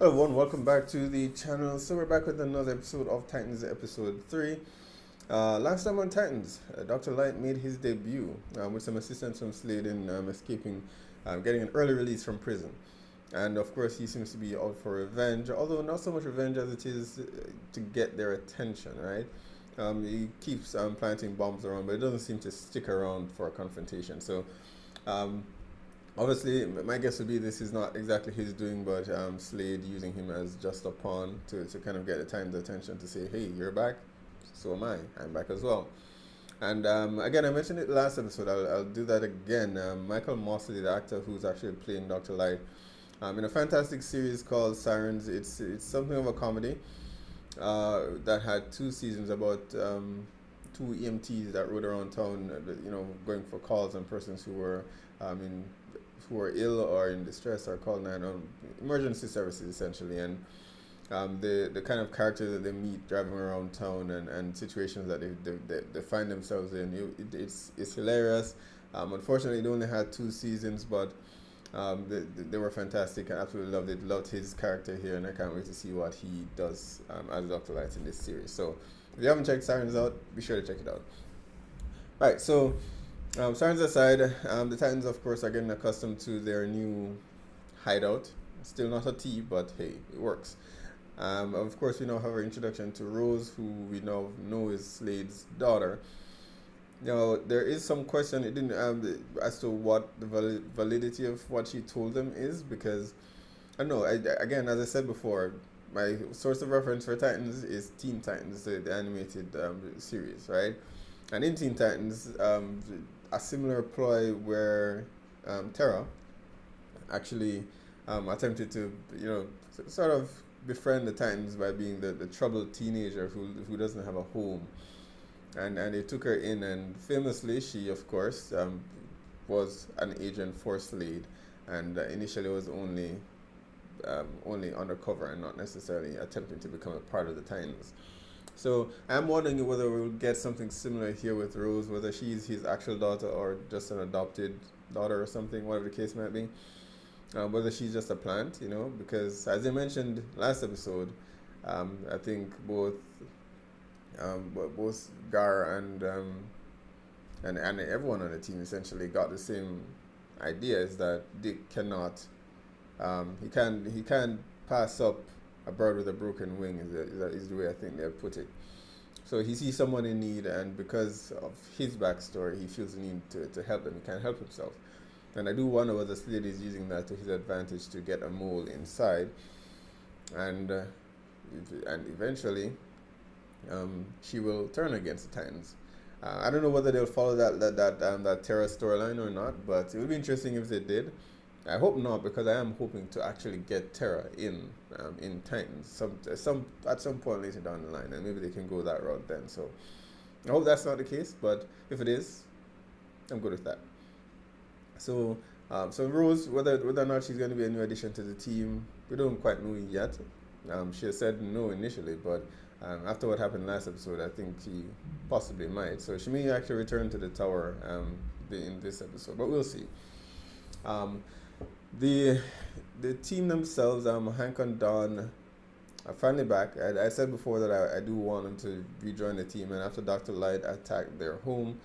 Hello everyone, welcome back to the channel. So we're back with another episode of Titans, episode 3. Last time on Titans, Dr. Light made his debut with some assistance from Slade in escaping, getting an early release from prison. And of course, he seems to be out for revenge, although not so much revenge as it is to get their attention, right? He keeps planting bombs around, but it doesn't seem to stick around for a confrontation. So um, obviously, my guess would be this is not exactly his doing, but Slade using him as just a pawn to kind of get the Times' attention to say, hey, you're back, so am I. I'm back as well. And again, I mentioned it last episode. I'll do that again. Michael Mosley, the actor who's actually playing Dr. Light, in a fantastic series called Sirens. It's something of a comedy that had 2 seasons about two EMTs that rode around town, going for calls on persons in who are ill or in distress or call 911 emergency services essentially. And the kind of characters that they meet driving around town and situations that they find themselves in, it's hilarious. Unfortunately, they only had 2 seasons, but they were fantastic. I absolutely loved it. Loved his character here, and I can't wait to see what he does as Dr. Light in this series. So if you haven't checked Sirens out, be sure to check it out. Right, so Sirens aside, the Titans, of course, are getting accustomed to their new hideout. Still not a T, but hey, it works. Of course, we now have our introduction to Rose, who we now know is Slade's daughter. Now, there is some question it didn't as to what the validity of what she told them is, because I don't know. Again, as I said before, my source of reference for Titans is Teen Titans, the animated series, right? And in Teen Titans, a similar ploy where Terra actually attempted to, sort of befriend the Titans by being the troubled teenager who doesn't have a home. And they took her in, and famously, she, of course, was an agent for Slade, and initially was only undercover and not necessarily attempting to become a part of the Titans. So I'm wondering whether we'll get something similar here with Rose, whether she's his actual daughter or just an adopted daughter or something, whatever the case might be. Whether she's just a plant, because as I mentioned last episode, I think both Gar and everyone on the team essentially got the same idea: is that Dick cannot, he can't pass up a bird with a broken wing, is the way I think they'll put it. So he sees someone in need, and because of his backstory, he feels the need to help them. He can't help himself. And I do wonder whether Slade is using that to his advantage to get a mole inside, and eventually, she will turn against the Titans. I don't know whether they'll follow that Terra storyline or not, but it would be interesting if they did. I hope not, because I am hoping to actually get Terra in Titans at some point later down the line, and maybe they can go that route then. So I hope that's not the case, but if it is, I'm good with that. So so Rose, whether or not she's going to be a new addition to the team, we don't quite know yet. She has said no initially, but after what happened last episode, I think she possibly might. So she may actually return to the tower in this episode, but we'll see. Um, the team themselves, Hank and Dawn, are finally back. I said before that I do want them to rejoin the team, and after Dr. Light attacked their home,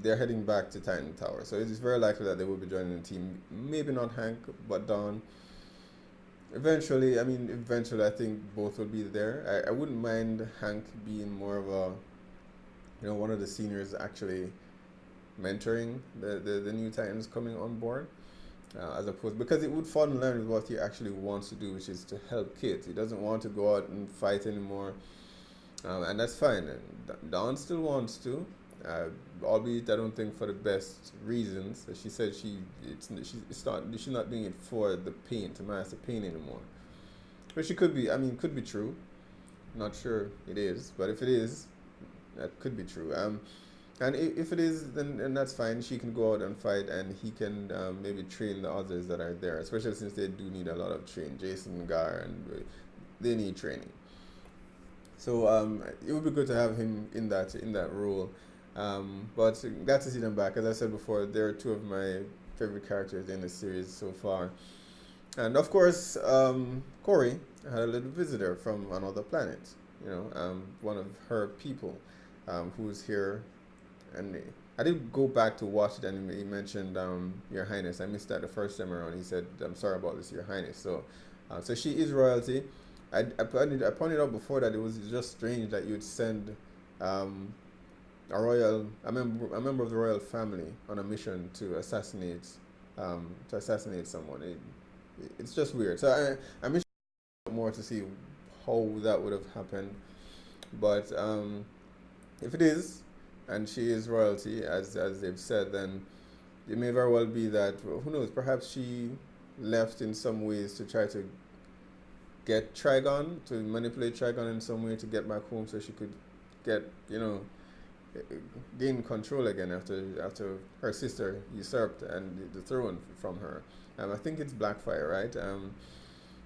they're heading back to Titan Tower. So it is very likely that they will be joining the team. Maybe not Hank, but Dawn. Eventually, I think both will be there. I wouldn't mind Hank being more of a, one of the seniors actually mentoring the new Titans coming on board, as opposed, because it would fall in line with what he actually wants to do, which is to help kids. He doesn't want to go out and fight anymore, and that's fine. And Dawn still wants to, albeit I don't think for the best reasons. She said she's not doing it for the pain, to mask the pain anymore. But she could be. Could be true. Not sure it is, but if it is, that could be true. And if it is, then that's fine. She can go out and fight, and he can maybe train the others that are there, especially since they do need a lot of training. Jason, Gar, and they need training. So it would be good to have him in that role. But glad to see them back. As I said before, they're two of my favorite characters in the series so far. And of course, Corey had a little visitor from another planet. One of her people, who's here, and I did go back to watch it, and he mentioned Your Highness. I missed that the first time around. He said, "I'm sorry about this, Your Highness." So she is royalty. I pointed out before that it was just strange that you'd send a member of the royal family on a mission to assassinate someone. It's just weird. So I'm interested more to see how that would have happened. But if it is, and she is royalty, as they've said, then it may very well be that, well, who knows, perhaps she left in some ways to try to get Trigon, to manipulate Trigon in some way to get back home so she could get, gain control again after her sister usurped and the throne from her. I think it's Blackfire, right?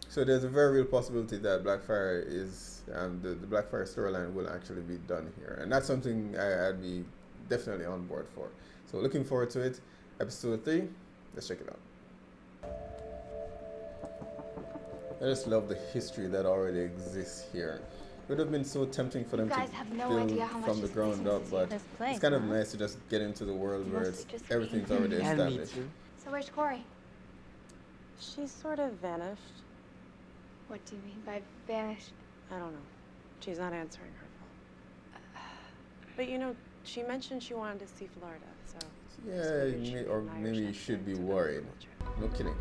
So there's a very real possibility that Blackfire is the Blackfire storyline will actually be done here, and that's something I'd be definitely on board for. So looking forward to it. Episode 3, let's check it out. I just love the history that already exists here. It would have been so tempting for them to build from the ground up, but it's kind of nice to just get into the world where everything's already established. So where's Corey? She's sort of vanished. What do you mean by vanished? I don't know. She's not answering her phone. But she mentioned she wanted to see Florida, so... Yeah, or maybe you should be worried. No kidding.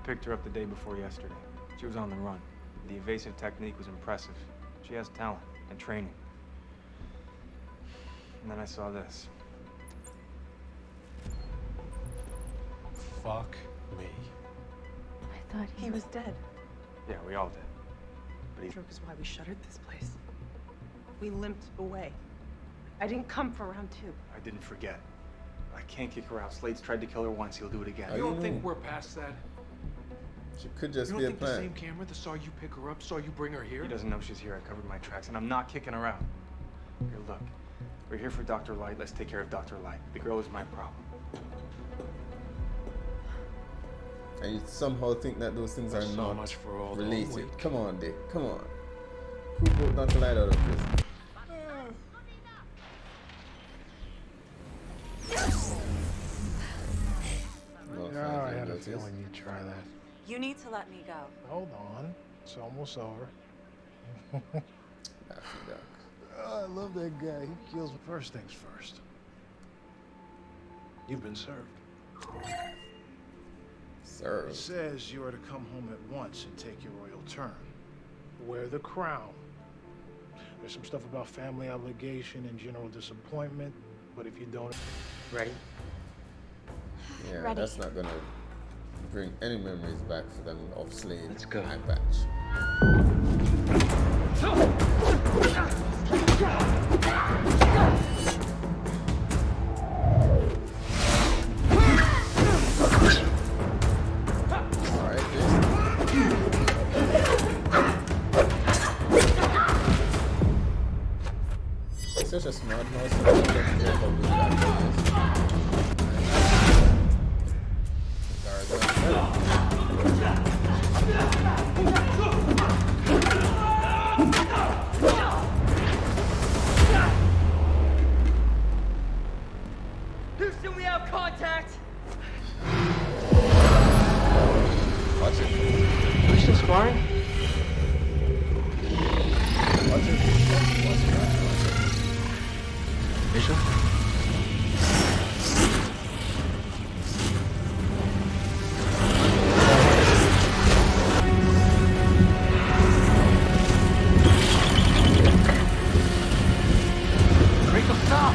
Picked her up the day before yesterday. She was on the run. The evasive technique was impressive. She has talent and training. And then I saw this. Fuck me. I thought he was dead. Yeah, we all did. But he... Stroke is why we shuttered this place. We limped away. I didn't come for round 2. I didn't forget. I can't kick her out. Slade's tried to kill her once. He'll do it again. You don't think we're past that? She could just be a You don't think the plan. same camera that saw you pick her up saw you bring her here? He doesn't know she's here. I covered my tracks, and I'm not kicking her out. Here, look. We're here for Dr. Light. Let's take care of Dr. Light. The girl is my problem. And you somehow think that those things are So not much for all the related. weight. Come on, Dick. Come on. Who brought Dr. Light out of prison? No Yeah, offense, I had a notice. feeling you'd try that. You need to let me go. Hold on. It's almost over. Daffy Duck. Oh, I love that guy. He kills first things first. You've been served. Serve. It says you are to come home at once and take your royal turn. Wear the crown. There's some stuff about family obligation and general disappointment, but if you don't... Ready? Yeah, Ready. that's not gonna bring any memories back for them of Slade. Let's go. Eye patch. Alright, Jason. Such a smart mouse. I don't get air bubbles back there. Houston, we have contact! Watch it. Are you still sparring? Watch it. Watch it. Bishop? Rico, stop!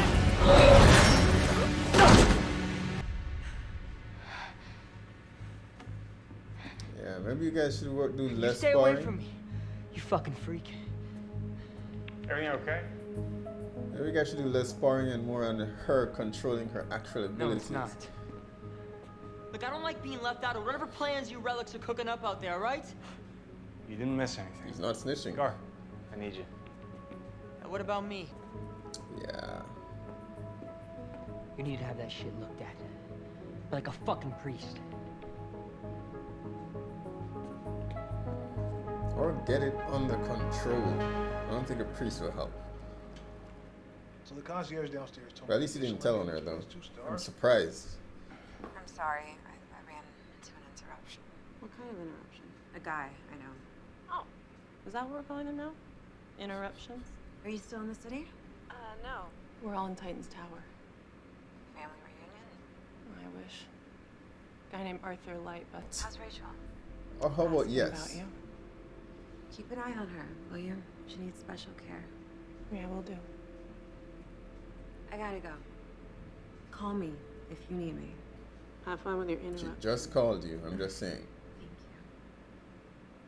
Yeah, maybe you guys should do You less stay sparring. away from me, you fucking freak. Everything okay? Maybe you guys should do less sparring and more on her controlling her actual No, abilities. it's not. Look, I don't like being left out of whatever plans you relics are cooking up out there, right? You didn't miss anything. He's not snitching. Gar, I need you. And what about me? Yeah. You need to have that shit looked at. Like a fucking priest. Or get it under control. I don't think a priest will help. So the concierge downstairs told But at me least he this didn't tell on lady her though. was 2 I'm stars. surprised. I'm sorry. I ran into an interruption. What kind of interruption? A guy, I know. Oh, is that what we're calling them now? Interruptions? Are you still in the city? No. We're all in Titan's Tower. Family reunion? I wish. Guy named Arthur Light, but How's Rachel? Or how about asking yes? about you. Keep an eye on her, will you? She needs special care. Yeah, we'll do. I gotta go. Call me if you need me. Have fun with your She interruption. just called you. I'm just saying.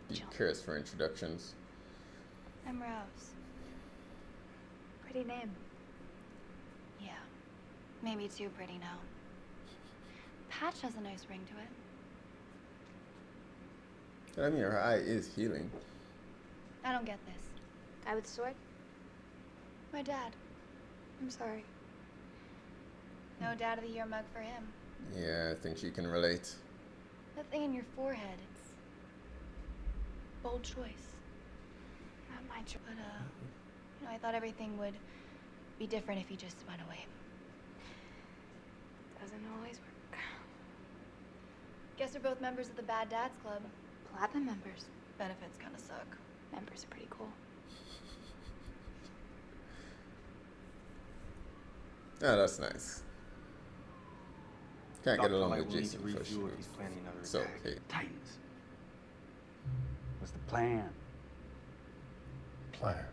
Thank you. Be curious for introductions. I'm Rose. Pretty name. Yeah. Maybe too pretty now. Patch has a nice ring to it. I mean, her eye is healing. I don't get this. Guy with the sword? My dad. I'm sorry. No Dad of the Year mug for him. Yeah, I think she can relate. That thing in your forehead, it's bold choice. Not my choice. But you know, I thought everything would be different if he just went away. Doesn't always work. Guess we're both members of the Bad Dads Club. Platinum members. Benefits kind of suck. Members are pretty cool. Yeah, that's nice. Can't get Dr. along Light with will need Jason to for refuel sure. if he's planning another So, attack. okay. Titans. What's the plan? Plan.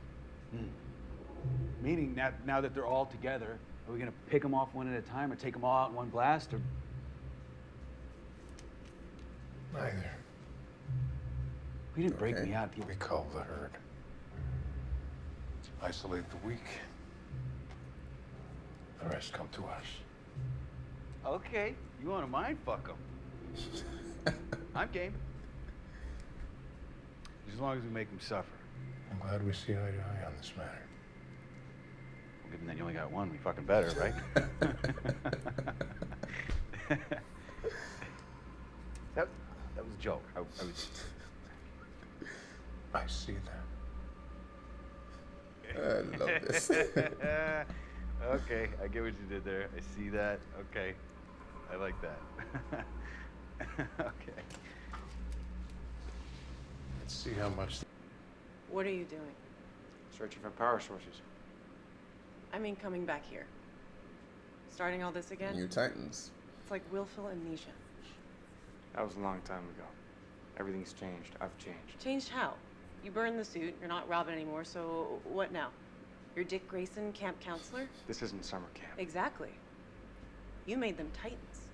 Meaning, now that they're all together, are we gonna pick them off one at a time, or take them all out in one blast, or? Neither. We didn't break Okay. me out. We cull the herd. Isolate the weak. The rest come to us. Okay, you wanna mind fuck them? I'm game. As long as we make them suffer. I'm glad we see eye to eye on this matter. Well, given that you only got one, we fucking better, right? that was a joke. I was. I see that. I love this. Okay, I get what you did there. I see that. Okay, I like that. Okay. Let's see how much. What are you doing? Searching for power sources. I mean, coming back here. Starting all this again? New Titans. It's like willful amnesia. That was a long time ago. Everything's changed. I've changed. Changed how? You burned the suit, you're not Robin anymore, so what now? You're Dick Grayson, camp counselor? This isn't summer camp. Exactly. You made them Titans.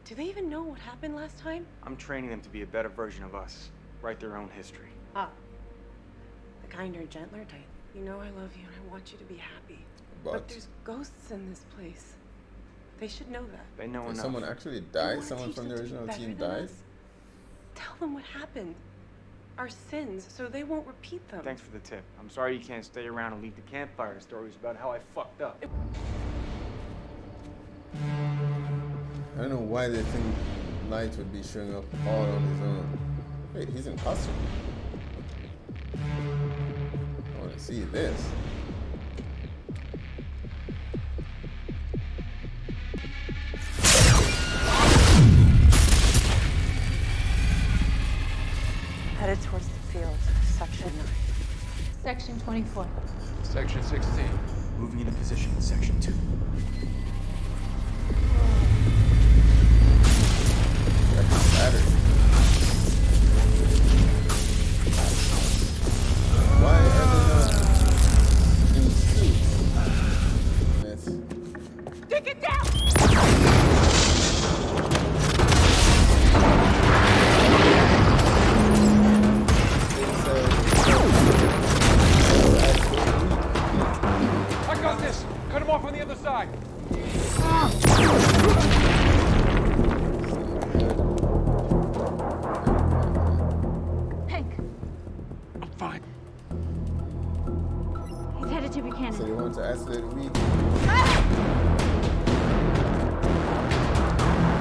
Do they even know what happened last time? I'm training them to be a better version of us. Write their own history. Ah. The kinder, gentler Titan. You know I love you and I want you to be happy. But there's ghosts in this place. They should know that. They know did enough. someone actually You die? wanna Someone teach from the them to be original better team than died? us? Tell them what happened. Our sins, so they won't repeat them. Thanks for the tip. I'm sorry you can't stay around and leave the campfire stories about how I fucked up. I don't know why they think Light would be showing up all on his own. Wait, he's in costume. I want to see this. Headed towards the field, section 9. Section 24. Section 16. Moving into position in section 2. That's Saturday. Why are they not in suits? Miss. Dig it down! I got this! Cut him off on the other side! Hank, I'm fine. he's headed to Buchanan. So they want to isolate a week.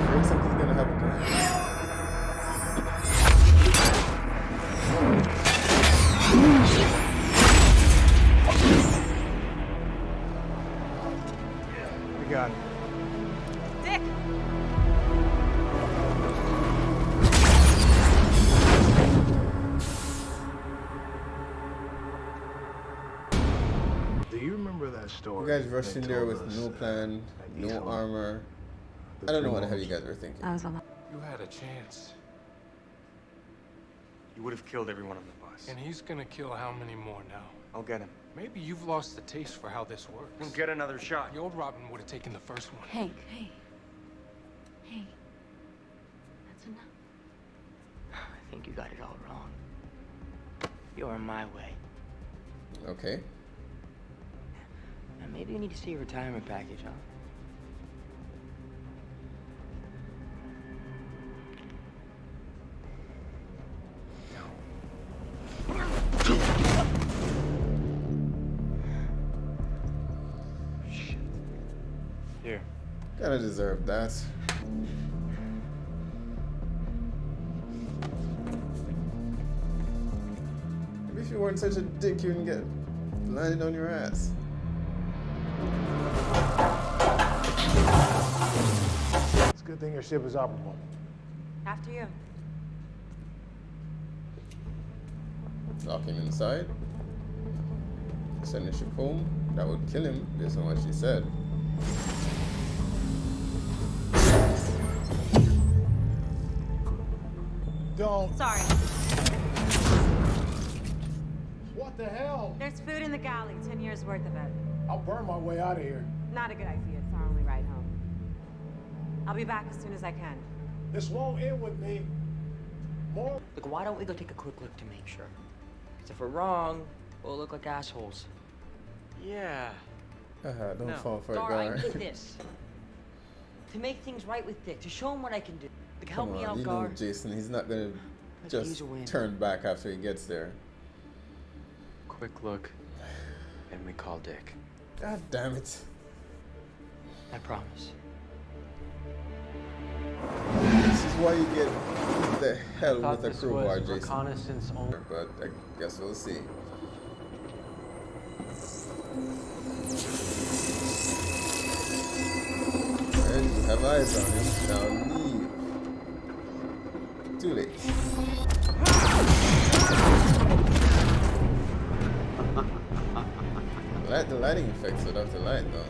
Maybe something's gonna happen to him. got? Dick! Do you remember that story? You guys rushed they in there told with us no that plan, these no whole- armor. the I don't know what the hell you criminals- guys were thinking. I was alone. You had a chance. You would have killed everyone on the bus. And he's gonna kill how many more now? I'll get him. Maybe you've lost the taste for how this works. We'll get another shot. The old Robin would have taken the first one. Hank, hey. Hey. That's enough. I think you got it all wrong. You're my way. Okay. And maybe you need to see a retirement package, huh? Shit. Here. Kinda deserve that. Maybe if you weren't such a dick, you wouldn't get landed on your ass. It's a good thing your ship is operable. After you. Lock him inside. Send the ship home. That would kill him, based on what she said. Don't. Sorry. What the hell? There's food in the galley, 10 years worth of it. I'll burn my way out of here. Not a good idea. It's our only ride home. I'll be back as soon as I can. This won't end with me. More. Look, why don't we go take a quick look to make sure? Because if we're wrong, we'll look like assholes. Yeah. Haha, don't No. fall for it, Gar, I Gar. did this. To make things right with Dick, to show him what I can do. Like, help Come me on, out, you Gar. know Jason, he's not gonna Let's just use a win. turn back after he gets there. Quick look, and we call Dick. God damn it. I promise. This is why you get the hell with a crowbar, Jason. Reconnaissance only. But I guess we'll see. And you have eyes on him. Now leave. Too late. The lighting effects without the light, though.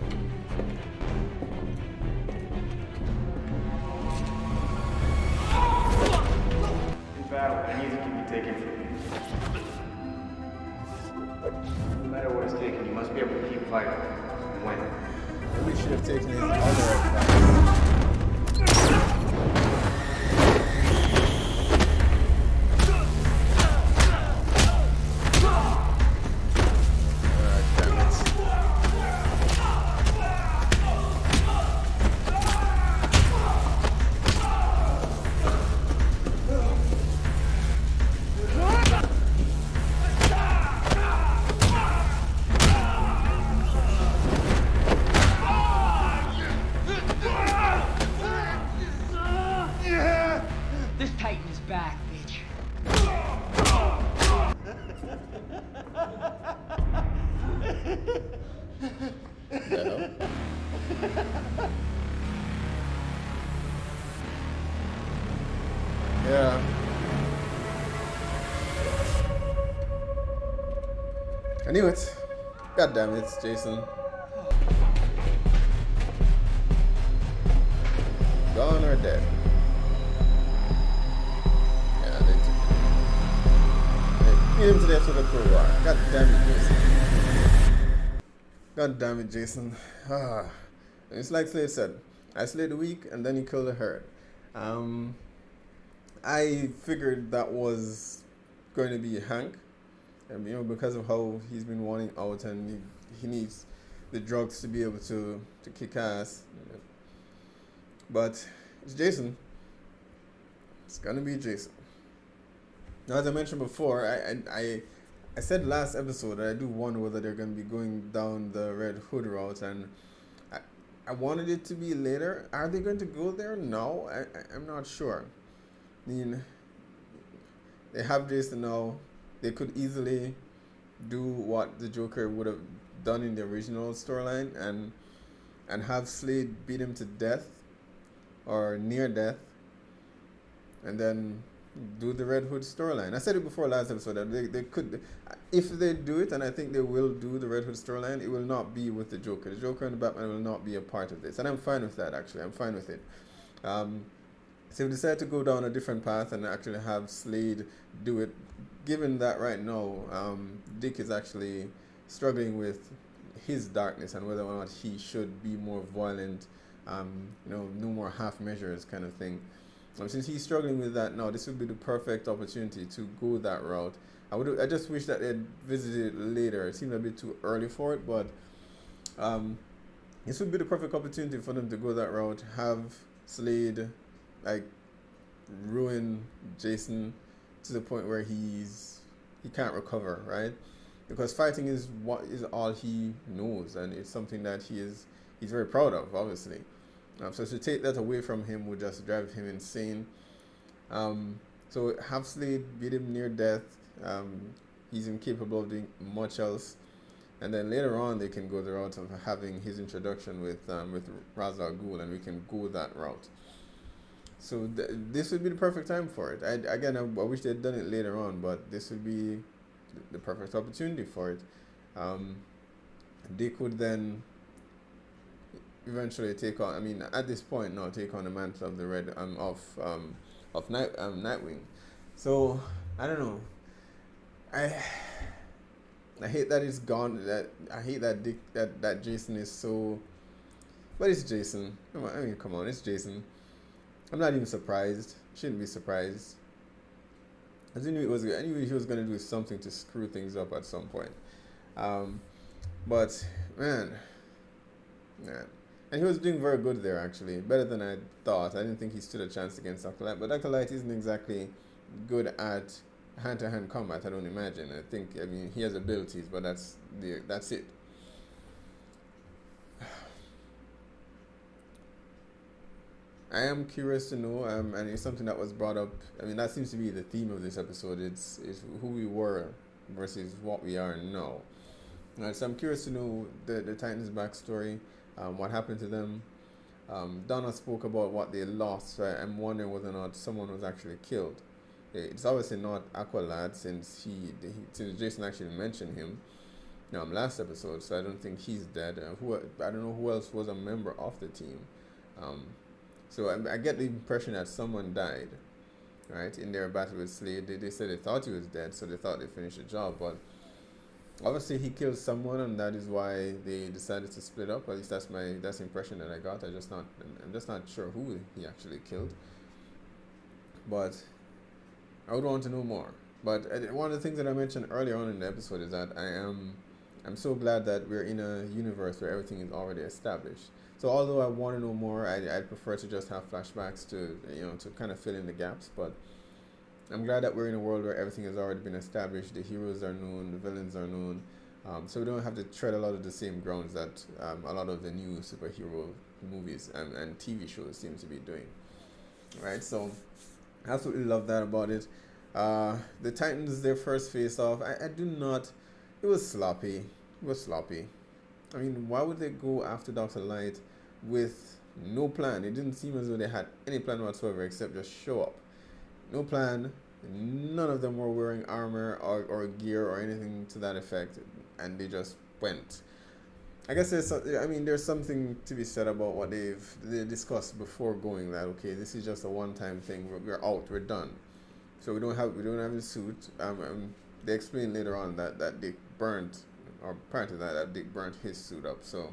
In battle, anything can be taken from you. No matter what is taken, you must be able to keep fighting and win. Maybe we should have taken his other advice. Damn it. This Titan is back, bitch. The hell? Yeah. I knew it. God damn it, Jason. Gone or dead. Yeah, they took him. They beat him to death with a crowbar. God damn it, Jason. God damn it, Jason. Ah. It's like Slade said. I slayed the weak and then he killed the herd. I figured that was going to be Hank. You know, because of how he's been wanting out and he needs the drugs to be able to kick ass. But it's Jason. It's gonna be Jason. Now, as I mentioned before, I said last episode that I do wonder whether they're gonna be going down the Red Hood route, and I wanted it to be later. Are they going to go there? No, I'm not sure. I mean, they have Jason now. They could easily do what the Joker would have done in the original storyline and and have Slade beat him to death or near death, and then do the Red Hood storyline. I said it before last episode that they could, if they do it, and I think they will do the Red Hood storyline, it will not be with the Joker. The Joker and the Batman will not be a part of this, and I'm fine with that. Actually, I'm fine with it. So if we decide to go down a different path and actually have Slade do it, given that right now Dick is actually struggling with his darkness and whether or not he should be more violent, no more half measures kind of thing. Since he's struggling with that now, this would be the perfect opportunity to go that route. I just wish that they'd visited it later. It seemed a bit too early for it, but this would be the perfect opportunity for them to go that route. Have Slade ruin Jason to the point where he can't recover, right? Because fighting is all he knows, and it's something that he's very proud of, obviously. So to take that away from him would just drive him insane. So have Slade beat him near death. He's incapable of doing much else. And then later on, they can go the route of having his introduction with Ra's al Ghul, and we can go that route. So this would be the perfect time for it. I wish they'd done it later on, but this would be the perfect opportunity for it. Dick would then eventually take on. I mean, at this point now, take on the mantle of the Nightwing. So I don't know. I hate that it's gone. I hate that Dick that Jason is so. But it's Jason. Come on, it's Jason. I'm not even surprised. Shouldn't be surprised. I knew he was going to do something to screw things up at some point. But man, and he was doing very good there, actually, better than I thought. I didn't think he stood a chance against Dr. Light, but Dr. Light isn't exactly good at hand-to-hand combat. I don't imagine. I mean, he has abilities, but that's it. I am curious to know, and it's something that was brought up. I mean, that seems to be the theme of this episode. It's who we were versus what we are now. So I'm curious to know the Titans' backstory, what happened to them. Donna spoke about what they lost. So I'm wondering whether or not someone was actually killed. It's obviously not Aqualad since since Jason actually mentioned him last episode. So I don't think he's dead. I don't know who else was a member of the team. So I get the impression that someone died, right, in their battle with Slade. They said they thought he was dead, so they thought they finished the job. But obviously he killed someone, and that is why they decided to split up. At least that's the impression that I got. I'm just not sure who he actually killed. But I would want to know more. But one of the things that I mentioned earlier on in the episode is that I'm so glad that we're in a universe where everything is already established. So although I want to know more, I'd prefer to just have flashbacks to kind of fill in the gaps. But I'm glad that we're in a world where everything has already been established. The heroes are known, the villains are known. So we don't have to tread a lot of the same grounds that a lot of the new superhero movies and TV shows seem to be doing. Right? So I absolutely love that about it. The Titans, their first face-off, it was sloppy. I mean, why would they go after Dr. Light with no plan? It didn't seem as though they had any plan whatsoever except just show up. No plan. None of them were wearing armor or gear or anything to that effect, and they just went. I guess there's something to be said about what they discussed before going. That okay, this is just a one-time thing. We're out. We're done. So we don't have the suit. They explain later on that Dick burnt. Or prior to that Dick burnt his suit up, so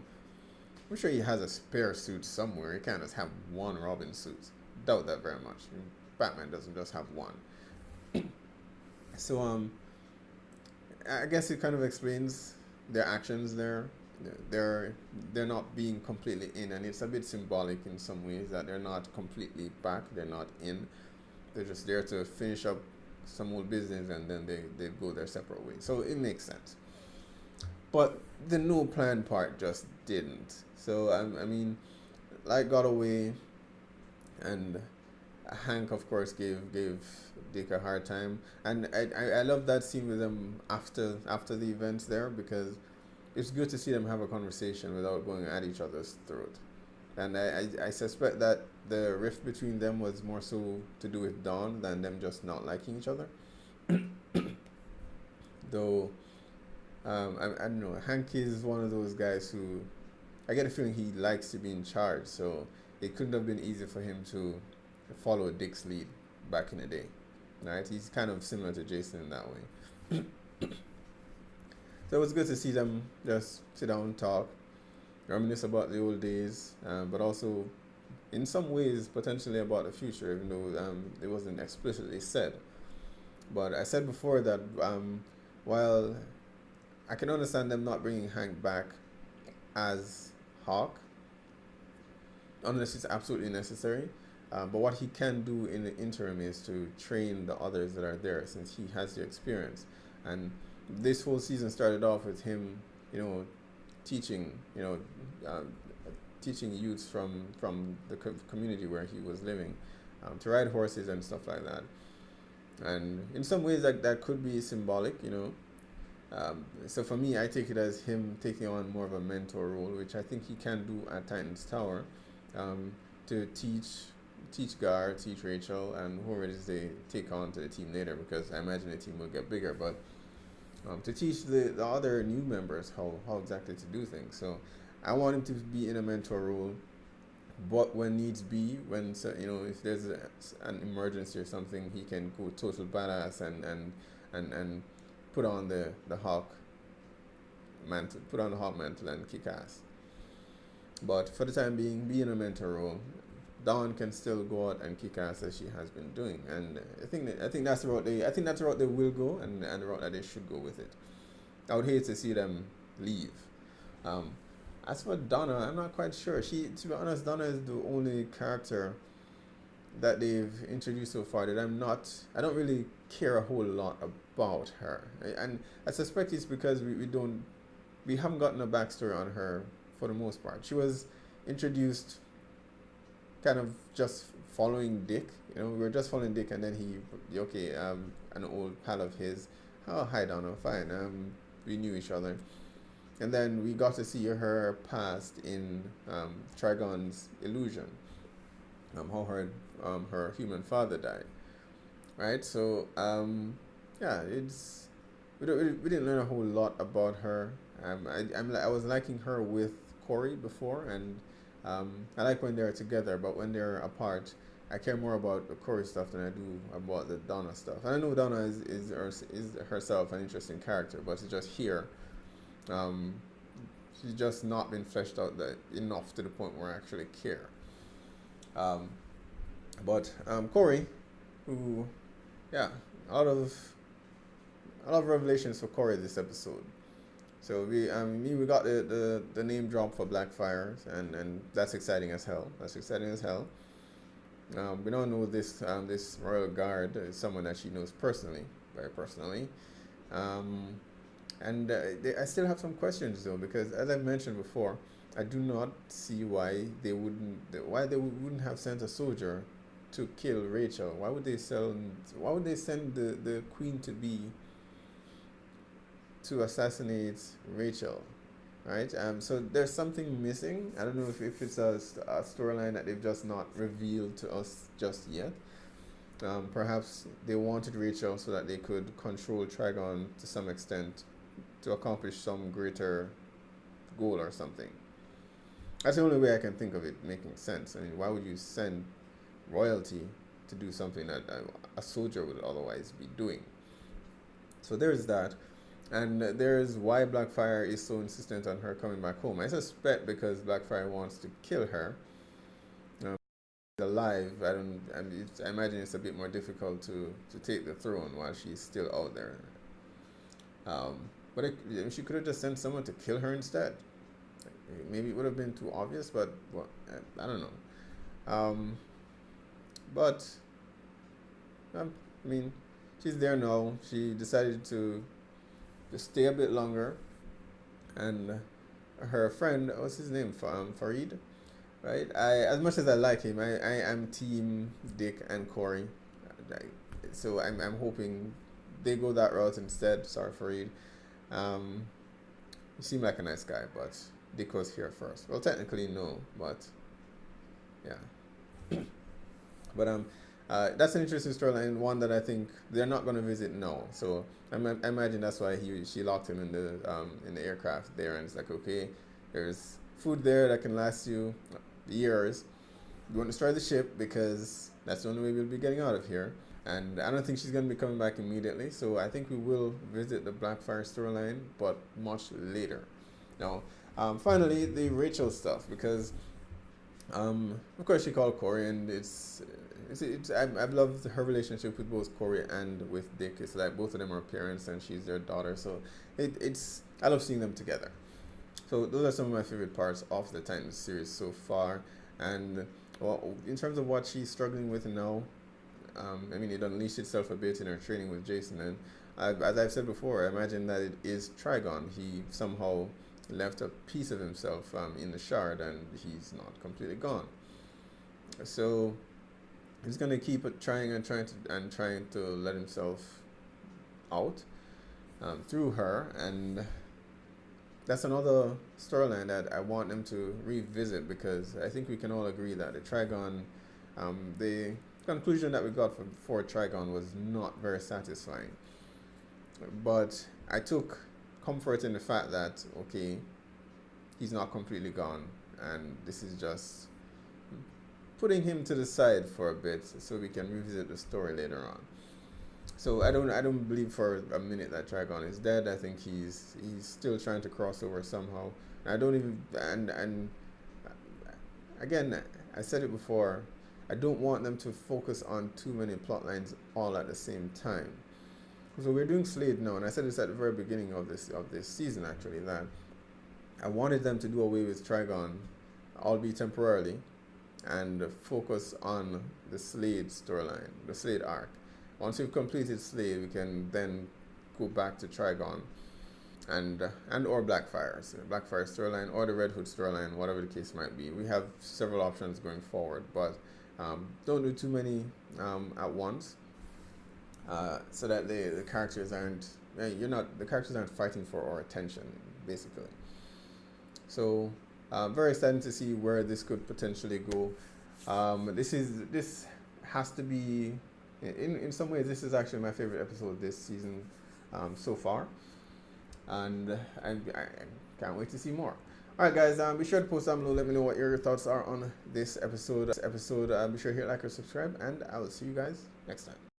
I'm sure he has a spare suit somewhere. He can't just have one Robin suit. Doubt that very much. I mean, Batman doesn't just have one. So I guess it kind of explains their actions there. They're not being completely in, and it's a bit symbolic in some ways that they're not completely back. They're not in. They're just there to finish up some old business, and then they go their separate ways. So it makes sense. But the no plan part just didn't. So, I mean, Light got away, and Hank, of course, gave Dick a hard time. And I love that scene with them after the events there, because it's good to see them have a conversation without going at each other's throat. And I suspect that the rift between them was more so to do with Dawn than them just not liking each other. Though, I don't know, Hank is one of those guys who, I get a feeling he likes to be in charge, so it couldn't have been easy for him to follow Dick's lead back in the day, right? He's kind of similar to Jason in that way. So it was good to see them just sit down and talk, reminisce about the old days, but also in some ways potentially about the future, even though it wasn't explicitly said. But I said before that while I can understand them not bringing Hank back as Hawk, unless it's absolutely necessary, but what he can do in the interim is to train the others that are there, since he has the experience. And this whole season started off with him, teaching, teaching youths from the community where he was living to ride horses and stuff like that. And in some ways that could be symbolic, so for me, I take it as him taking on more of a mentor role, which I think he can do at Titan's Tower, to teach Gar, teach Rachel, and whoever it is they take on to the team later, because I imagine the team will get bigger, but to teach the other new members how exactly to do things. So I want him to be in a mentor role, but when needs be, if there's an emergency or something, he can go total badass and put on the Hawk mantle and kick ass. But for the time being, be in a mentor role. Dawn can still go out and kick ass as she has been doing, and I think that's the route they will go, and the route that they should go with it. I would hate to see them leave. As for Donna, I'm not quite sure. To be honest, Donna is the only character that they've introduced so far that I don't really care a whole lot about her, and I suspect it's because we haven't gotten a backstory on her for the most part. She was introduced kind of just following Dick. We were just following Dick, and then an old pal of his. Oh, hi Donna, fine. We knew each other, and then we got to see her past in Trigon's illusion. How her human father died, right? So we didn't learn a whole lot about her. I was liking her with Corey before, and I like when they're together, but when they're apart, I care more about the Corey stuff than I do about the Donna stuff. And I know Donna is herself an interesting character, but it's just here. She's just not been fleshed out enough to the point where I actually care. But Corey, who, a lot of revelations for Corey this episode. So we got the name drop for Blackfire, and that's exciting as hell. We don't know this royal guard is someone that she knows personally, very personally. I still have some questions though, because as I mentioned before, I do not see why they wouldn't have sent a soldier to kill Rachel. Why would they send the Queen to be to assassinate Rachel, right? So there's something missing. I don't know if it's a storyline that they've just not revealed to us just yet. Perhaps they wanted Rachel so that they could control Trigon to some extent to accomplish some greater goal or something. That's the only way I can think of it making sense. I mean, why would you send royalty to do something that a soldier would otherwise be doing? So there's that. And there's why Blackfire is so insistent on her coming back home. I suspect because Blackfire wants to kill her. Alive, I imagine it's a bit more difficult to take the throne while she's still out there. But she could have just sent someone to kill her instead. Maybe it would have been too obvious, but I don't know. But I mean, she's there now. She decided to stay a bit longer, and her friend, what's his name, Farid, right? As much as I like him, I am team Dick and Corey, so I'm hoping they go that route instead. Sorry, Farid. he seemed like a nice guy, but Dick was here first. Well, technically no, but yeah. But that's an interesting storyline, one that I think they're not going to visit now. So I imagine that's why she locked him in the aircraft there, and it's like, okay, there's food there that can last you years. You won't destroy the ship because that's the only way we'll be getting out of here. And I don't think she's going to be coming back immediately. So I think we will visit the Blackfire storyline, but much later. Now, finally, the Rachel stuff, because of course she called Corey, and I've loved her relationship with both Corey and with Dick. It's like both of them are parents and she's their daughter. So I love seeing them together. So those are some of my favorite parts of the Titans series so far. And well, in terms of what she's struggling with now, I mean, it unleashed itself a bit in her training with Jason. And as I've said before, I imagine that it is Trigon. He somehow left a piece of himself in the shard, and he's not completely gone. So he's gonna keep trying to let himself out through her, and that's another storyline that I want them to revisit, because I think we can all agree that the Trigon, the conclusion that we got for Trigon was not very satisfying. But I took comfort in the fact that, okay, he's not completely gone, and this is just putting him to the side for a bit so we can revisit the story later on. So I don't believe for a minute that Trigon is dead. I think he's still trying to cross over somehow. I don't even and again, I said it before, I don't want them to focus on too many plot lines all at the same time. So we're doing Slade now, and I said this at the very beginning of this season actually, that I wanted them to do away with Trigon, albeit temporarily, and focus on the Slade storyline, the Slade arc. Once we've completed Slade, we can then go back to Trigon and or Blackfire storyline, or the Red Hood storyline, whatever the case might be. We have several options going forward, but don't do too many at once, so that the characters aren't fighting for our attention, basically. So very excited to see where this could potentially go. This has to be, in some ways, this is actually my favorite episode this season so far, and I can't wait to see more. Alright guys, be sure to post down below, let me know what your thoughts are on this episode. Be sure to hit like or subscribe, and I will see you guys next time.